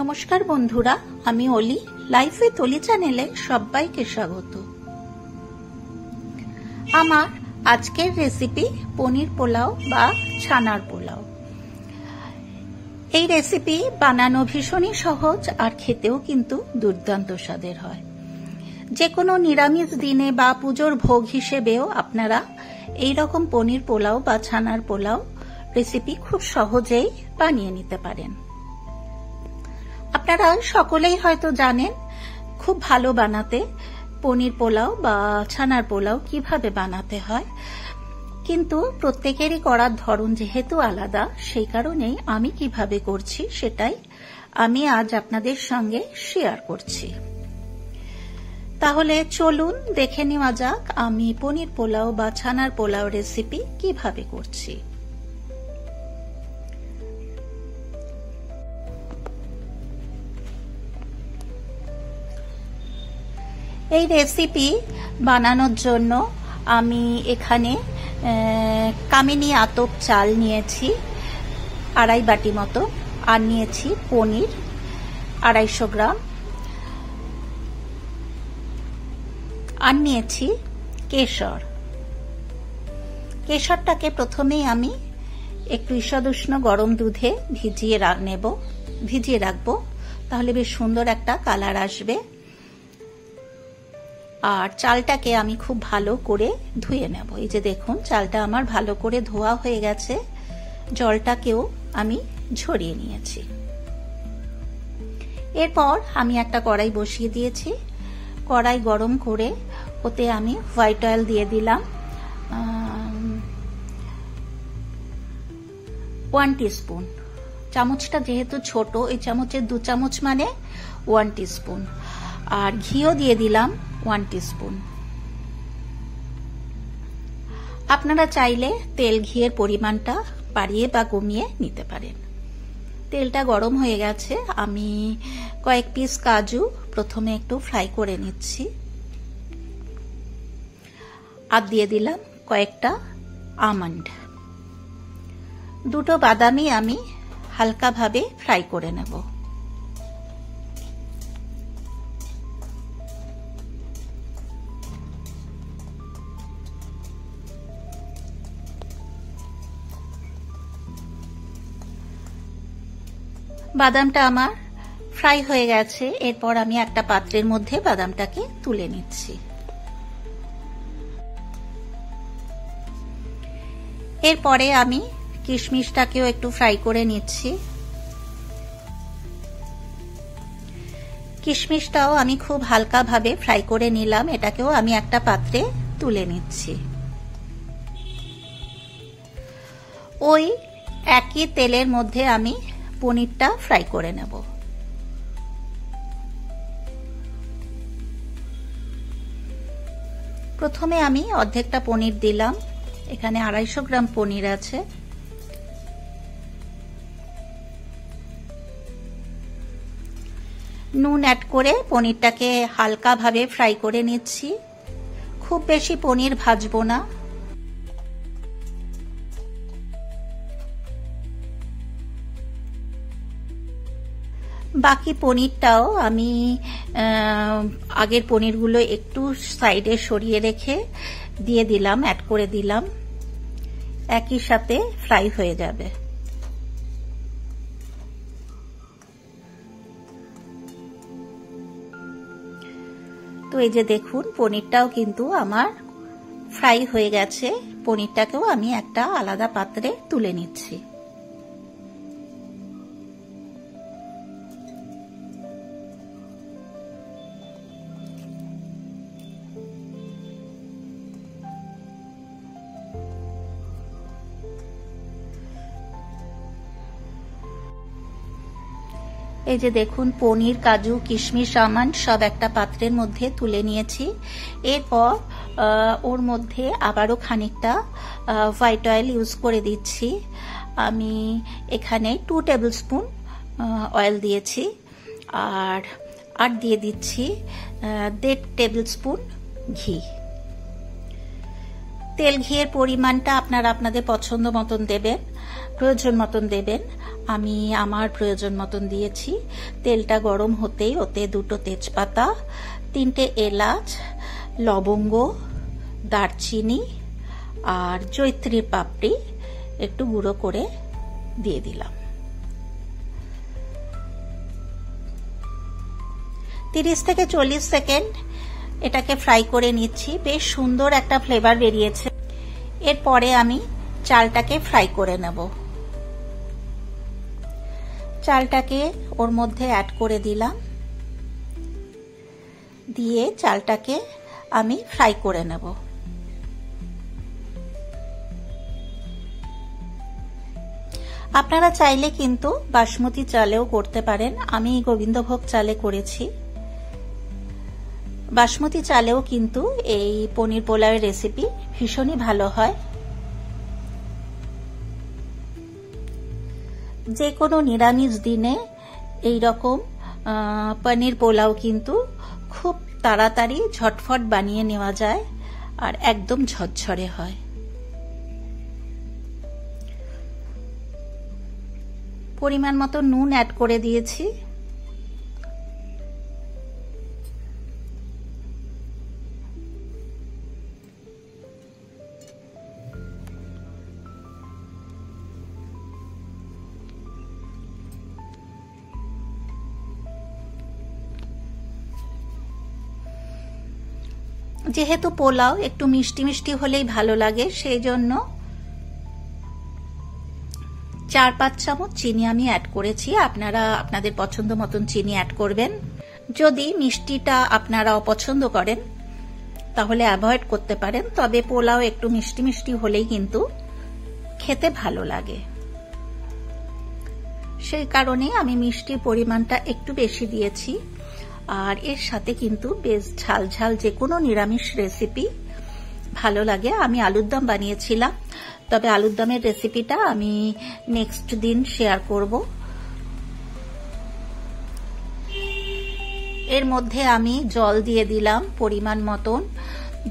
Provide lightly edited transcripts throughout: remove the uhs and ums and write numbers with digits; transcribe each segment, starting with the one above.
নমস্কার বন্ধুরা, আমি অলি। লাইফ উইথ অলি চ্যানেলে সবাইকে স্বাগত। আমার আজকের রেসিপি পনির পোলাও বা ছানার পোলাও। এই রেসিপি বানানো ভীষণই সহজ আর খেতেও কিন্তু দুর্দান্ত স্বাদের হয়। যে কোনো নিরামিষ দিনে বা পুজোর ভোগ হিসেবেও আপনারা এই রকম পনির পোলাও বা ছানার পোলাও রেসিপি খুব সহজেই বানিয়ে নিতে পারেন। আপনারা সকলেই হয়তো জানেন খুব ভালো বানাতে পনির পোলাও বা ছানার পোলাও কিভাবে বানাতে হয়, কিন্তু প্রত্যেকেরই করার ধরন যেহেতু আলাদা, সেই কারণেই আমি কিভাবে করছি সেটাই আমি আজ আপনাদের সঙ্গে শেয়ার করছি। তাহলে চলুন দেখে নেওয়া যাক আমি পনির পোলাও বা ছানার পোলাও রেসিপি কিভাবে করছি। এই রেসিপি বানানোর জন্য আমি এখানে কামিনী আতপ চাল নিয়েছি 2.5 বাটি মতো, আর নিয়েছি পনির 250 গ্রাম, আর নিয়েছি কেশর। কেশরটাকে প্রথমেই আমি একটু ঈষদুষ্ণ গরম দুধে ভিজিয়ে রাখবো, তাহলে বেশ সুন্দর একটা কালার আসবে। আর চালটাকে আমি খুব ভালো করে ধুয়ে নেব। এই যে দেখুন, চালটা আমার ভালো করে ধোয়া হয়ে গেছে, জলটাকেও আমি ঝরিয়ে নিয়েছি। এরপর আমি একটা কড়াই বসিয়ে দিয়েছি। কড়াই গরম করে ওতে আমি হোয়াইট অয়েল দিয়ে দিলাম 1 টিস্পুন। চামচটা যেহেতু ছোট, এই চামচের 2 চামচ মানে 1 টিস্পুন। আর ঘিও দিয়ে দিলাম 1 টিস্পুন। আপনারা চাইলে তেল ঘিয়ের পরিমাণটা বাড়িয়ে বা কমিয়ে নিতে পারেন। তেলটা গরম হয়ে গেছে, আমি কয়েক পিস কাজু প্রথমে একটু ফ্রাই করে নিচ্ছি, আর দিয়ে দিলাম কয়েকটা আমন্ড। 2টো বাদামি আমি হালকাভাবে ফ্রাই করে নেব। বাদামটা আমার ফ্রাই হয়ে গেছে। এরপর আমি একটা পাত্রের মধ্যে বাদামটাকে তুলে নিচ্ছি। এরপরে আমি কিশমিশটাকেও একটু ফ্রাই করে নিচ্ছি। কিশমিশটাও আমি খুব হালকাভাবে ফ্রাই করে নিলাম, এটাকেও আমি একটা পাত্রে তুলে নিচ্ছি। ওই একই তেলের মধ্যে আমি পনিরটা ফ্রাই করে নেব। প্রথমে আমি অর্ধেকটা পনির দিলাম, এখানে 250 গ্রাম পনির আছে। নুন অ্যাড করে পনিরটাকে হালকাভাবে ফ্রাই করে নিচ্ছি। খুব বেশি পনির ভাজবো না। বাকি পনিরটাও আমি আগের পনিরগুলো একটু সাইডে সরিয়ে রেখে দিয়ে দিলাম, অ্যাড করে দিলাম, একই সাথে ফ্রাই হয়ে যাবে। তো এই যে দেখুন, পনিরটাও কিন্তু আমার ফ্রাই হয়ে গেছে। পনিরটাকেও আমি একটা আলাদা পাত্রে তুলে নিচ্ছি। এই যে দেখুন, পনির, কাজু, কিশমিশ, আমন্ড সব একটা পাত্রের মধ্যে তুলে নিয়েছি। এরপর ওর মধ্যে আবারও খানিকটা হোয়াইট অয়েল ইউজ করে দিচ্ছি। আমি এখানে 2 টেবিল স্পুন অয়েল দিয়েছি, আর দিয়ে দিচ্ছি 1.5 টেবিল স্পুন ঘি। তেল ঘিয়ের পরিমাণটা আপনারা আপনাদের পছন্দ মতন দেবেন, প্রয়োজন মতন দেবেন। আমি আমার প্রয়োজন মতন দিয়েছি। তেলটা গরম হতেই ওতে 2টো তেজপাতা, 3টে এলাচ, লবঙ্গ, দারচিনি আর জয়িত্রীর পাপড়ি একটু গুঁড়ো করে দিয়ে দিলাম। 30 থেকে 40 সেকেন্ড এটাকে ফ্রাই করে নিচ্ছি। বেশ সুন্দর একটা ফ্লেভার বেরিয়েছে। এরপরে আমি চালটাকে ফ্রাই করে নেব। চালটাকে ওর মধ্যে অ্যাড করে দিলাম, দিয়ে চালটাকে আমি ফ্রাই করে নেব। আপনারা চাইলে কিন্তু বাসমতি চালেও করতে পারেন। আমি গোবিন্দভোগ চালে করেছি। বাসমতি চালেও কিন্তু এই পনির পোলাওয়ের রেসিপি ভীষণই ভালো হয়। যে কোনো নিরামিষ দিনে এই রকম পনির পোলাও কিন্তু খুব তাড়াতাড়ি ঝটফট বানিয়ে নেওয়া যায় আর একদম ঝরঝরে হয়। পরিমাণ মতো নুন অ্যাড করে দিয়েছি। যেহেতু পোলাও একটু মিষ্টি মিষ্টি হলেই ভালো লাগে, সেই জন্য 4-5 চামচ চিনি আমি অ্যাড করেছি। আপনারা আপনাদের পছন্দ মতন চিনি অ্যাড করবেন। যদি মিষ্টিটা আপনারা অপছন্দ করেন তাহলে অ্যাভয়েড করতে পারেন, তবে পোলাও একটু মিষ্টি মিষ্টি হলেই কিন্তু খেতে ভালো লাগে। সেই কারণে আমি মিষ্টির পরিমাণটা একটু বেশি দিয়েছি। আর এর সাথে কিন্তু বেশ ঝাল ঝাল যে কোনো নিরামিষ রেসিপি ভালো লাগে। আমি আলুর দম বানিয়েছিলাম, তবে আলুর দমের রেসিপিটা আমি নেক্সট দিন শেয়ার করব। এর মধ্যে আমি জল দিয়ে দিলাম পরিমাণ মতন।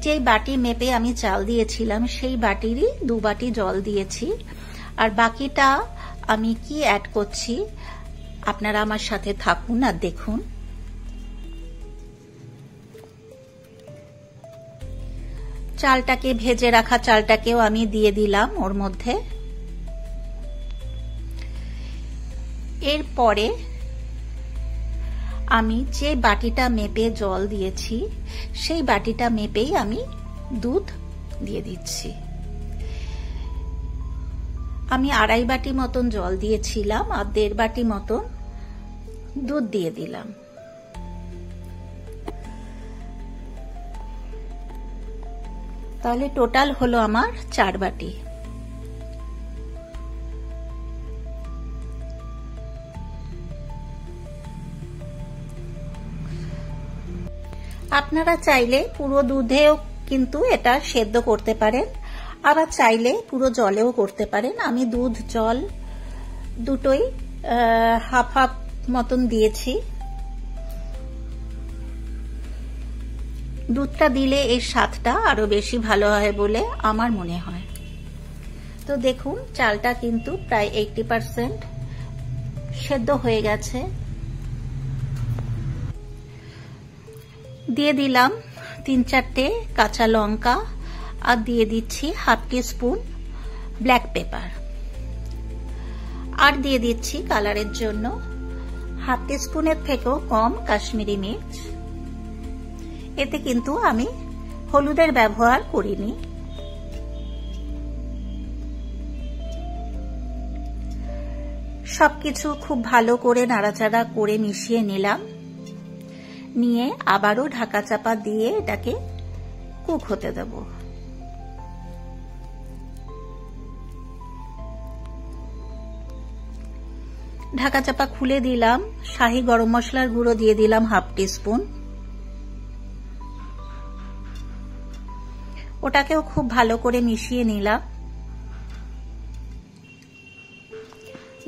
যেই বাটি মেপে আমি চাল দিয়েছিলাম সেই বাটিরই 2 বাটি জল দিয়েছি। আর বাকিটা আমি কি অ্যাড করছি আপনারা আমার সাথে থাকুন আর দেখুন। চালটাকে ভেজে রাখা চালটাকেও আমি দিয়ে দিলাম ওর মধ্যে। এরপরে আমি যে বাটিটা মেপে জল দিয়েছি সেই বাটিটা মেপেই আমি দুধ দিয়ে দিচ্ছি। আমি 2.5 বাটি মতন জল দিয়েছিলাম আর 1.5 বাটি মতন দুধ দিয়ে দিলাম। তাহলে টোটাল হলো আমার 4 বাটি। আপনারা চাইলে পুরো দুধেও কিন্তু এটা সেদ্ধ করতে পারেন, আবার চাইলে পুরো জলেও করতে পারেন। আমি দুধ জল দুটোই হাফ হাফ মতন দিয়েছি। দুধটা দিলে এর স্বাদটা আরো বেশি ভালো হয় বলে আমার মনে হয়। তো দেখুন চালটা কিন্তু প্রায় 80% সেদ্ধ হয়ে গেছে। দিয়ে দিলাম 3-4টে কাঁচা লঙ্কা আর দিয়ে দিচ্ছি হাফ টিস্পুন ব্ল্যাক পেপার, আর দিয়ে দিচ্ছি কালারের জন্য হাফ টিস্পুনের থেকেও কম কাশ্মীরি মির্চ। এতে কিন্তু আমি হলুদের ব্যবহার করিনি। সবকিছু খুব ভালো করে নাড়াচাড়া করে মিশিয়ে নিলাম। নিয়ে আবারও ঢাকা চাপা দিয়ে এটাকে কুক হতে দেব। ঢাকা চাপা খুলে দিলাম। শাহি গরম মশলার গুঁড়ো দিয়ে দিলাম হাফ টিস্পুন। ওটাকেও খুব ভালো করে মিশিয়ে নিলাম।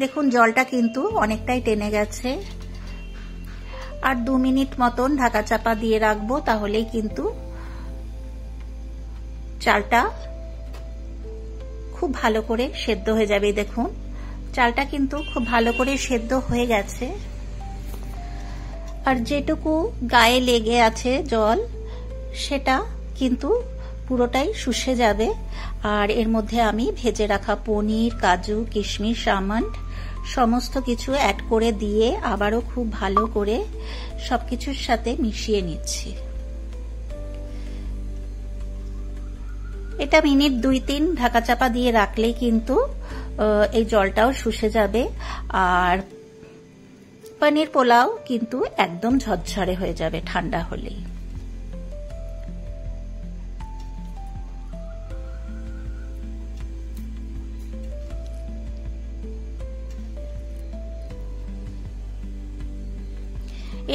দেখুন জলটা কিন্তু অনেকটাই টেনে গেছে। আর 2 মিনিট মতন ঢাকা চাপা দিয়ে রাখবো, তাহলেই কিন্তু চালটা খুব ভালো করে সেদ্ধ হয়ে যাবে। দেখুন চালটা কিন্তু খুব ভালো করে সেদ্ধ হয়ে গেছে। আর যেটুকু গায়ে লেগে আছে জল, সেটা কিন্তু পুরোটাই শুষে যাবে। আর এর মধ্যে আমি ভেজে রাখা পনির, কাজু, কিশমিশ, আমন্ড সমস্ত কিছু অ্যাড করে দিয়ে আবারও খুব ভালো করে সবকিছুর সাথে মিশিয়ে নিচ্ছি। এটা মিনিট 2-3 ঢাকা চাপা দিয়ে রাখলেই কিন্তু এই জলটাও শুষে যাবে। আর পনির পোলাও কিন্তু একদম ঝরঝরে হয়ে যাবে ঠান্ডা হলেই।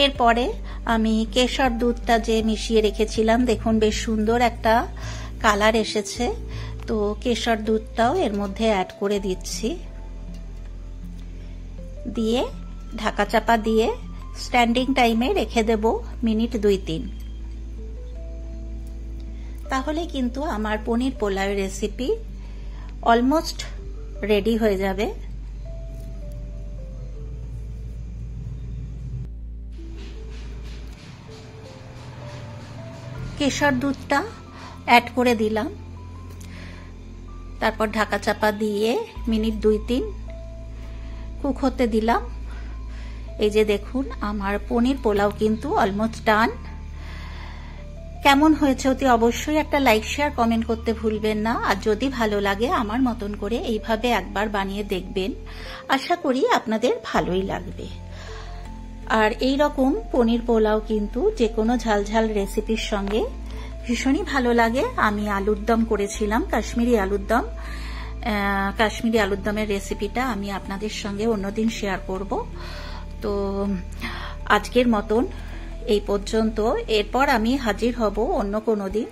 এরপরে আমি কেশর দুধটা যে মিশিয়ে রেখেছিলাম, দেখুন বেশ সুন্দর একটা কালার এসেছে। তো কেশর দুধটাও এর মধ্যে অ্যাড করে দিচ্ছি, দিয়ে ঢাকা চাপা দিয়ে স্ট্যান্ডিং টাইমে রেখে দেব মিনিট 2-3। তাহলে কিন্তু আমার পনির পোলাও রেসিপি অলমোস্ট রেডি হয়ে যাবে। কেশর দুধটা অ্যাড করে দিলাম, তারপর ঢাকা চাপা দিয়ে মিনিট 2-3 কুক হতে দিলাম। এই যে দেখুন আমার পনির পোলাও কিন্তু অলমোস্ট ডান। কেমন হয়েছে অতি অবশ্যই একটা লাইক, শেয়ার, কমেন্ট করতে ভুলবেন না। আর যদি ভালো লাগে আমার মতন করে এইভাবে একবার বানিয়ে দেখবেন, আশা করি আপনাদের ভালোই লাগবে। আর এই রকম পনির পোলাও কিন্তু যে কোনো ঝালঝাল রেসিপির সঙ্গে ভীষণই ভালো লাগে। আমি আলুর দম করেছিলাম, কাশ্মীরি আলুর দম। কাশ্মীরি আলুর দমের রেসিপিটা আমি আপনাদের সঙ্গে অন্যদিন শেয়ার করব। তো আজকের মতন এই পর্যন্ত। এরপর আমি হাজির হব অন্য কোনো দিন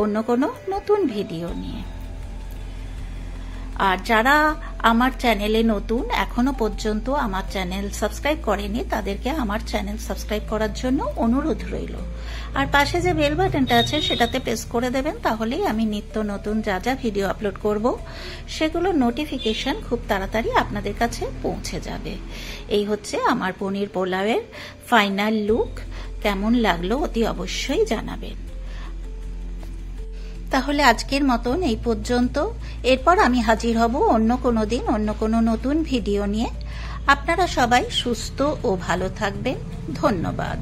অন্য কোনো নতুন ভিডিও নিয়ে। আর যারা আমার চ্যানেলে নতুন, এখনো পর্যন্ত আমার চ্যানেল সাবস্ক্রাইব করেনি, তাদেরকে আমার চ্যানেল সাবস্ক্রাইব করার জন্য অনুরোধ রইল। আর পাশে যে বেল বাটনটা আছে সেটাতে প্রেস করে দেবেন, তাহলেই আমি নিত্য নতুন যা যা ভিডিও আপলোড করব সেগুলোর নোটিফিকেশন খুব তাড়াতাড়ি আপনাদের কাছে পৌঁছে যাবে। এই হচ্ছে আমার পনির পোলাওয়ের ফাইনাল লুক। কেমন লাগলো অতি অবশ্যই জানাবেন। তাহলে আজকের মতন এই পর্যন্ত। এরপর আমি হাজির হব অন্য কোনো দিন অন্য কোনো নতুন ভিডিও নিয়ে। আপনারা সবাই সুস্থ ও ভালো থাকবেন। ধন্যবাদ।